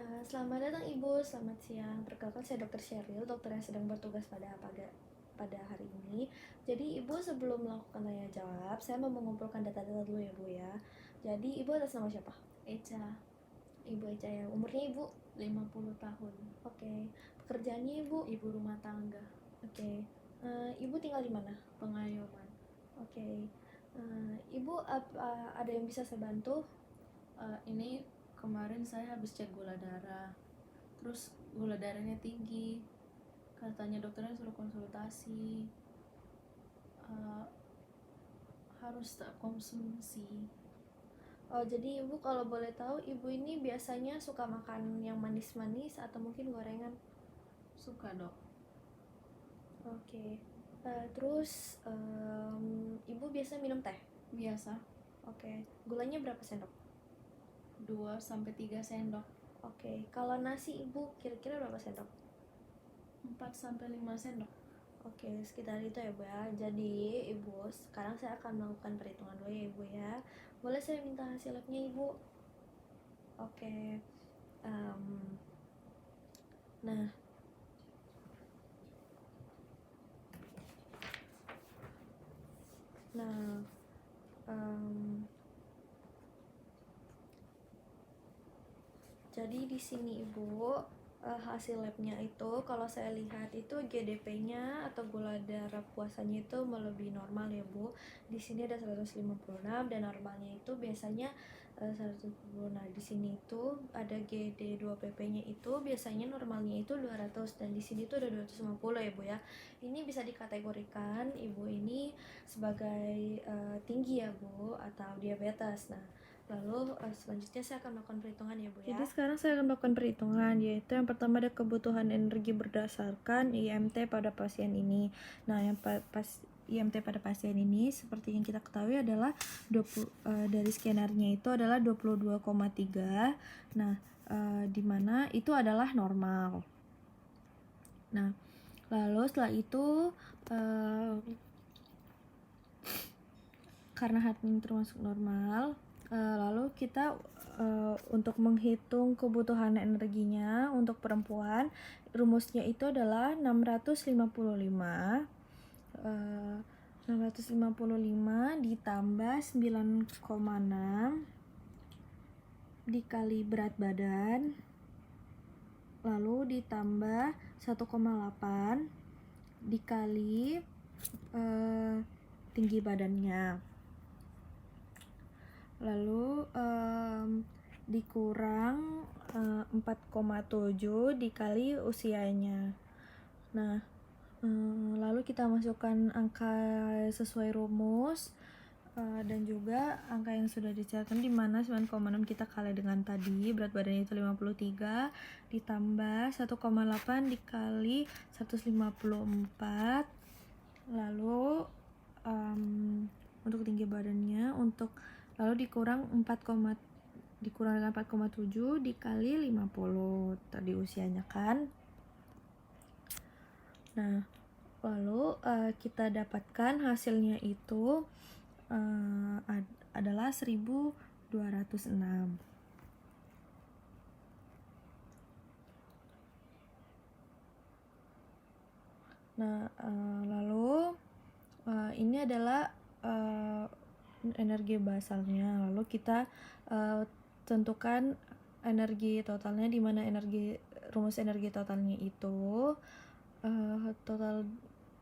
Selamat datang Ibu, selamat siang. Perkenalkan saya Dr. Sheryl, dokter yang sedang bertugas pada hari ini. Jadi Ibu sebelum melakukan tanya jawab, saya mau mengumpulkan data-data dulu ya Bu ya. Jadi Ibu atas nama siapa? Eca, Ibu Eca ya. Umurnya Ibu? 50 tahun, Oke. Pekerjaannya Ibu? ibu rumah tangga, Oke. Ibu tinggal di mana? Pengayoman. Oke. Ibu ada yang bisa saya bantu? Ini kemarin saya habis cek gula darah, terus gula darahnya tinggi, katanya dokternya suruh konsultasi, Eh, harus tetap konsumsi. Oh, jadi Ibu kalau boleh tahu, Ibu ini biasanya suka makan yang manis-manis atau mungkin gorengan? Suka dok, Oke. Terus Ibu biasa minum teh? biasa Oke. Gulanya berapa sendok? 2-3 sendok, Oke. Kalau nasi Ibu kira-kira berapa sendok? 4-5 sendok. Oke, sekitar itu ya Bu ya. Jadi Ibu, sekarang saya akan melakukan perhitungan dulu ya Ibu ya. Boleh saya minta hasil labnya Ibu? Oke. Em, nah, nah, em, jadi di sini Ibu, hasil labnya itu kalau saya lihat itu GDP-nya atau gula darah puasanya itu melebihi normal ya Bu. Di sini ada 156 dan normalnya itu biasanya 110. Nah, di sini itu ada GD2PP-nya itu biasanya normalnya itu 200 dan di sini itu ada 250 ya Bu ya. Ini bisa dikategorikan Ibu ini sebagai tinggi ya Bu atau diabetes. Nah, lalu selanjutnya saya akan melakukan perhitungan ya Bu ya. Jadi sekarang saya akan melakukan perhitungan, yaitu yang pertama ada kebutuhan energi berdasarkan IMT pada pasien ini. Nah, yang IMT pada pasien ini seperti yang kita ketahui adalah 20, dari skenernya itu adalah 22,3. Nah, di mana itu adalah normal. Nah, lalu setelah itu karena hati ini termasuk normal, lalu kita untuk menghitung kebutuhan energinya untuk perempuan, rumusnya itu adalah 655 ditambah 9,6 dikali berat badan, lalu ditambah 1,8 dikali tinggi badannya, lalu dikurang 4,7 dikali usianya. Nah, lalu kita masukkan angka sesuai rumus dan juga angka yang sudah dicatatkan, di mana 9,6 kita kali dengan tadi berat badannya itu 53 ditambah 1,8 dikali 154, lalu untuk tinggi badannya lalu dikurang dengan 4,7 dikali 50 tadi usianya kan. Nah, lalu kita dapatkan hasilnya itu adalah 1206. Nah, lalu ini adalah energi basalnya. Lalu kita tentukan energi totalnya, di mana rumus energi totalnya itu total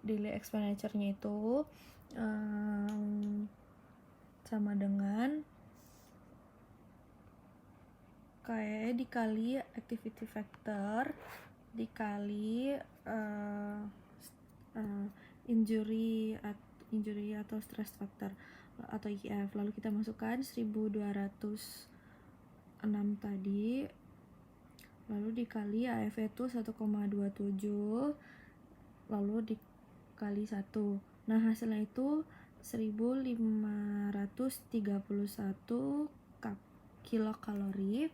daily expenditure-nya itu sama dengan KE dikali activity factor dikali injury atau stress factor atau IF. Lalu kita masukkan 1206 tadi, lalu dikali AF itu 1,27, lalu dikali 1. Nah, hasilnya itu 1531 kilokalori.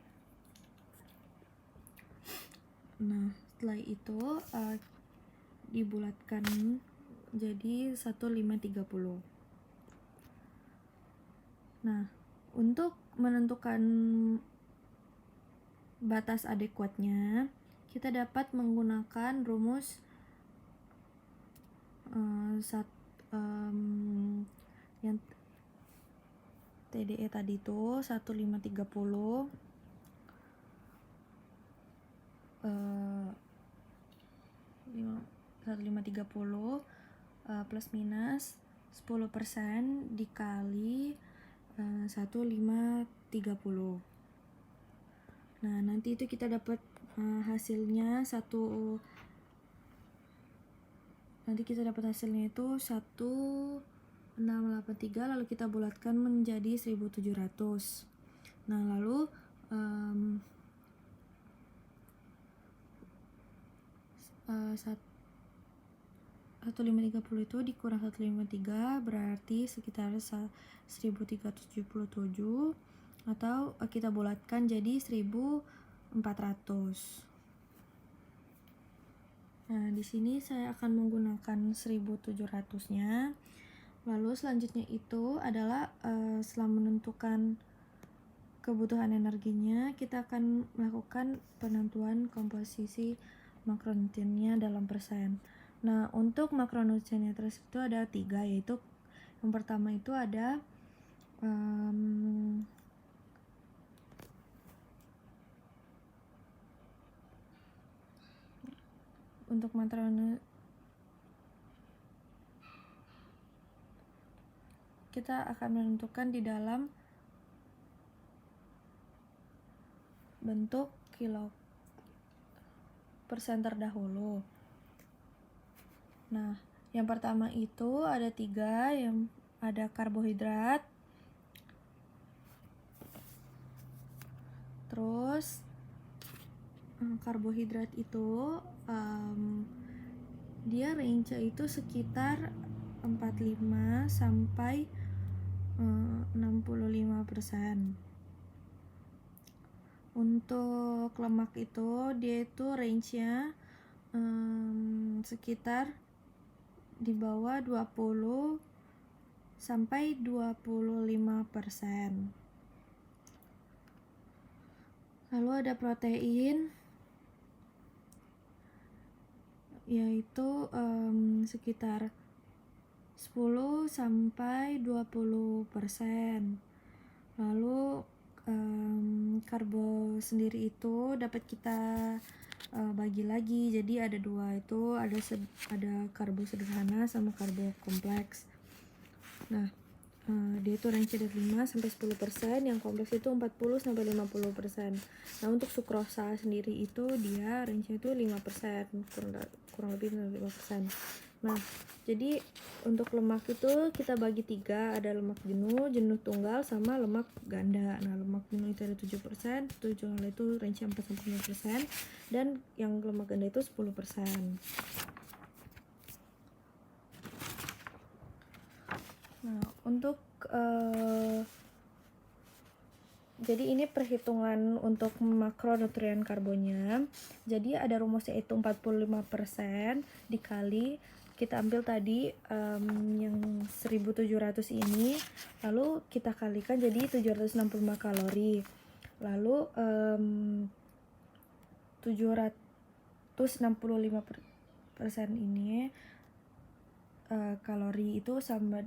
Nah, setelah itu dibulatkan jadi 1530. Nah, untuk menentukan batas adekuatnya, kita dapat menggunakan rumus yang TDE tadi itu 1530 1530 plus minus 10% dikali 1530. Nah, nanti itu kita dapat hasilnya itu 1683, lalu kita bulatkan menjadi 1700. Nah, lalu 1530 itu dikurang 153 berarti sekitar 1377, atau kita bulatkan jadi 1400. Nah, di sini saya akan menggunakan 1700-nya. Lalu selanjutnya itu adalah setelah menentukan kebutuhan energinya, kita akan melakukan penentuan komposisi makronutriennya dalam persen. Nah, untuk makronutrien itu ada 3, yaitu yang pertama itu ada untuk makronutrien kita akan menentukan di dalam bentuk kilo persen terdahulu. Nah, yang pertama itu ada 3, yang ada karbohidrat, terus karbohidrat itu dia range itu sekitar 45 sampai 65%. Untuk lemak itu dia itu range-nya sekitar di bawah 20 sampai 25%. Lalu ada protein, yaitu sekitar 10 sampai 20%. Lalu karbo sendiri itu dapat kita bagi lagi, jadi ada 2, itu ada karbo sederhana sama karbo kompleks. Nah, dia itu range dari 5 sampai 10%, yang kompleks itu 40 sampai 50%. Nah, untuk sukrosa sendiri itu dia range itu 5%, kurang lebih 5%. Nah, jadi untuk lemak itu kita bagi 3, ada lemak jenuh tunggal, sama lemak ganda. Nah, lemak jenuh itu ada 7%, tunggal itu range 4 sampai 5%, dan yang lemak ganda itu 10%. Nah, untuk jadi ini perhitungan untuk makronutrien karbonnya. Jadi ada rumusnya itu 45% dikali, kita ambil tadi yang 1700 ini, lalu kita kalikan jadi 765 kalori. Lalu 765% ini kalori itu sama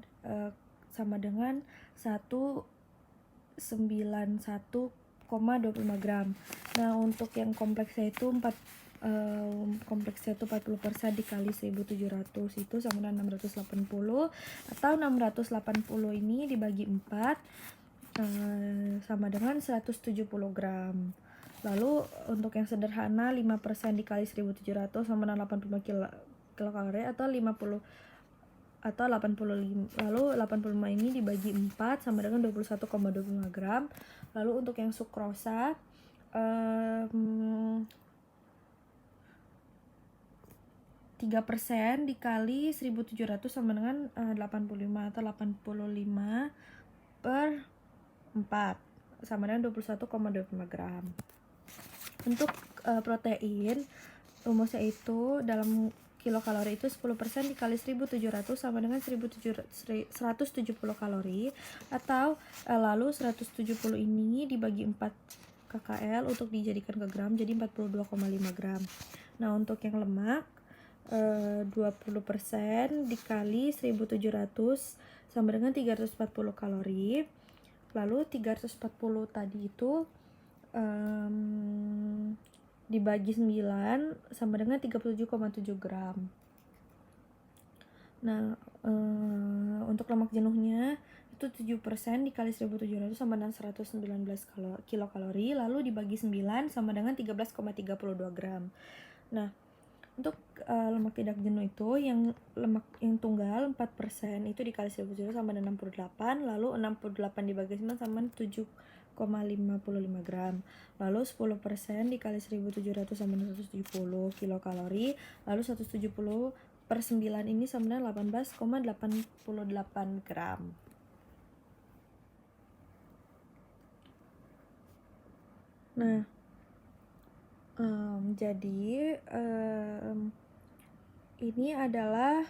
dengan 191,25 gram. Nah, untuk yang kompleksnya itu 40% dikali 1700 itu sama dengan 680, atau 680 ini dibagi 4 sama dengan 170 gram. Lalu untuk yang sederhana 5% dikali 1700 sama dengan 85 kilokalori, atau 85. Lalu 85 ini dibagi 4 sama dengan 21,25 gram. Lalu untuk yang sukrosa 3% dikali 1700 sama dengan 85, atau 85 per 4 sama dengan 21,25 gram. Untuk protein, rumusnya itu dalam kilokalori itu 10% dikali 1700 sama dengan 170 kalori, atau lalu 170 ini dibagi 4 kcal untuk dijadikan ke gram, jadi 42,5 gram. Nah, untuk yang lemak 20% dikali 1700 sama dengan 340 kalori. Lalu 340 tadi itu dibagi 9 sama dengan 37,7 gram. Nah, untuk lemak jenuhnya itu 7% dikali 1700 sama dengan 119 kilokalori, lalu dibagi 9 sama dengan 13,32 gram. Nah, untuk lemak tidak jenuh itu yang lemak yang tunggal 4% itu dikali 1700 sama dengan 68, lalu 68 dibagi 9 sama 7,55 gram. Lalu 10% dikali 1700 sama dengan 170 kilokalori, lalu 170 per 9 ini sama dengan 18,88 gram. Nah, jadi ini adalah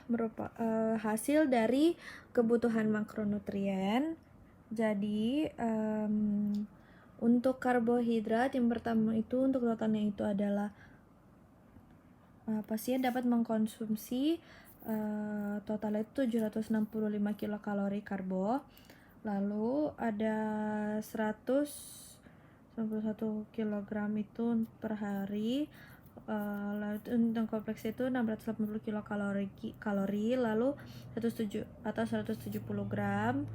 hasil dari kebutuhan makronutrien. Jadi untuk karbohidrat yang pertama itu untuk totalnya itu adalah pasien dapat mengkonsumsi totalnya itu 765 kilokalori karbo. Lalu ada 191 kilogram itu per hari. Lalu untuk kompleks itu 680 kilokalori, lalu 170 gram.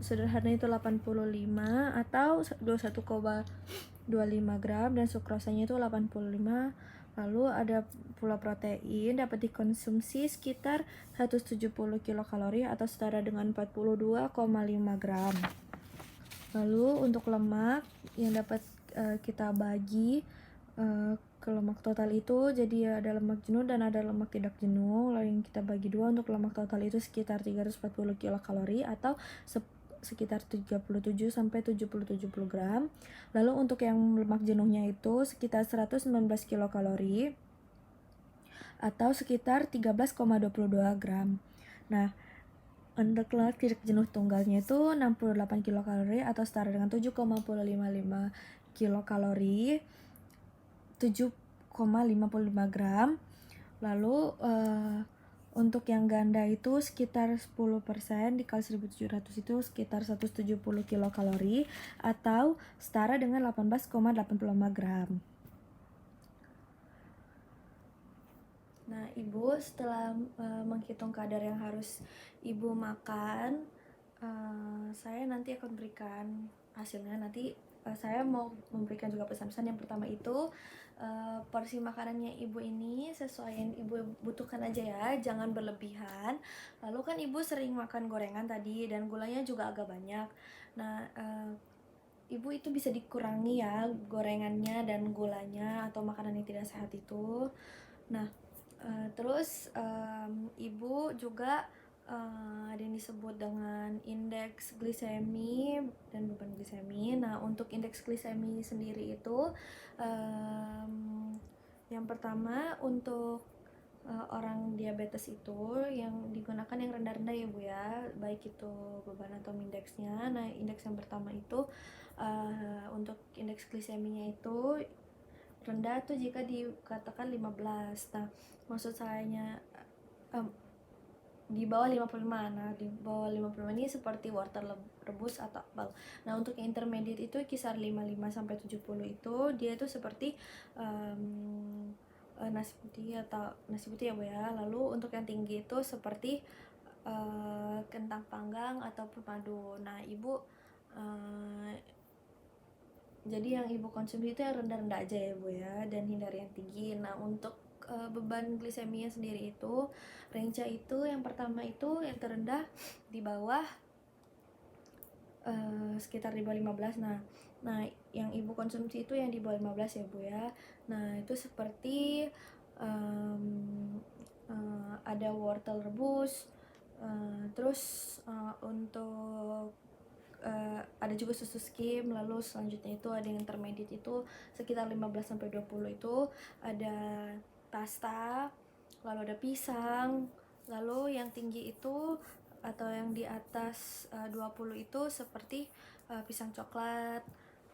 Sederhana itu 85 atau 21,25 gram, dan sukrosanya itu 85. Lalu ada pula protein dapat dikonsumsi sekitar 170 kilokalori atau setara dengan 42,5 gram. Lalu untuk lemak yang dapat kita bagi ke lemak total itu, jadi ada lemak jenuh dan ada lemak tidak jenuh. Lalu yang kita bagi dua, untuk lemak total itu sekitar 340 kilokalori atau sekitar 37 sampai 70 gram. Lalu untuk yang lemak jenuhnya itu sekitar 119 kilokalori atau sekitar 13,22 gram. Nah, untuk lemak tidak jenuh tunggalnya itu 68 kilokalori atau setara dengan 7,55 kilokalori, 7,55 gram. Lalu untuk yang ganda itu sekitar 10% dikali 1700 itu sekitar 170 kilokalori atau setara dengan 18,85 gram. Nah, Ibu setelah menghitung kadar yang harus Ibu makan, saya nanti akan berikan hasilnya. Nanti saya mau memberikan juga pesan-pesan. Yang pertama itu porsi makanannya Ibu ini sesuai yang Ibu butuhkan aja ya, jangan berlebihan. Lalu kan Ibu sering makan gorengan tadi dan gulanya juga agak banyak. Nah, Ibu itu bisa dikurangi ya gorengannya dan gulanya atau makanan yang tidak sehat itu. Nah, terus Ibu juga ada yang disebut dengan indeks glisemi dan beban glisemi. Nah, untuk indeks glisemi sendiri itu yang pertama untuk orang diabetes itu yang digunakan yang rendah-rendah ya Bu ya, baik itu beban atau indeksnya. Nah, indeks yang pertama itu untuk indeks gliseminya itu rendah tuh jika dikatakan 15. Nah, maksud sayanya di bawah 55. Nah, di bawah 55 ini seperti wortel rebus atau apel. Nah, untuk yang intermediate itu kisar 55 sampai 70 itu dia itu seperti nasi putih ya Bu ya. Lalu untuk yang tinggi itu seperti kentang panggang ataupun madu. Nah, Ibu jadi yang Ibu konsumsi itu yang rendah-rendah aja ya Bu ya, dan hindari yang tinggi. Nah, untuk beban gliseminya sendiri itu range itu yang pertama itu yang terendah di bawah sekitar di bawah 15. Nah, yang Ibu konsumsi itu yang di bawah 15 ya Bu ya. Nah, itu seperti ada wortel rebus, terus untuk ada juga susu skim. Lalu selanjutnya itu ada yang intermediate itu sekitar 15 sampai 20 itu ada pasta, lalu ada pisang. Lalu yang tinggi itu atau yang di atas 20 itu seperti pisang coklat,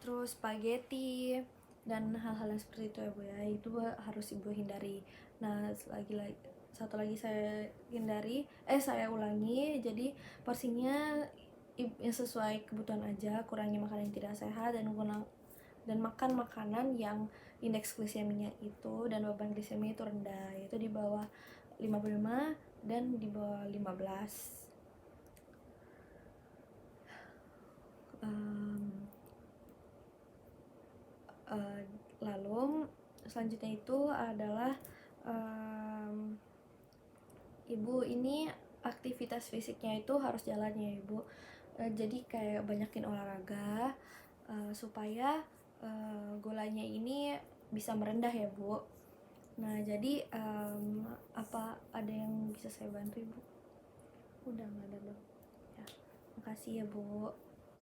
terus spaghetti dan hal-hal yang seperti itu ya Bu ya, itu harus Ibu hindari. Nah satu lagi saya ulangi, jadi porsinya yang sesuai kebutuhan aja, kurangi makanan yang tidak sehat dan makan makanan yang indeks glikeminya itu dan beban glikemi itu rendah, yaitu di bawah 55 dan di bawah 15. Lalu selanjutnya itu adalah Ibu ini aktivitas fisiknya itu harus jalan ya Ibu. Jadi kayak banyakin olahraga supaya gulanya ini bisa merendah ya Bu. Nah jadi apa ada yang bisa saya bantu Ibu? Udah nggak ada dok. Ya, makasih ya Bu.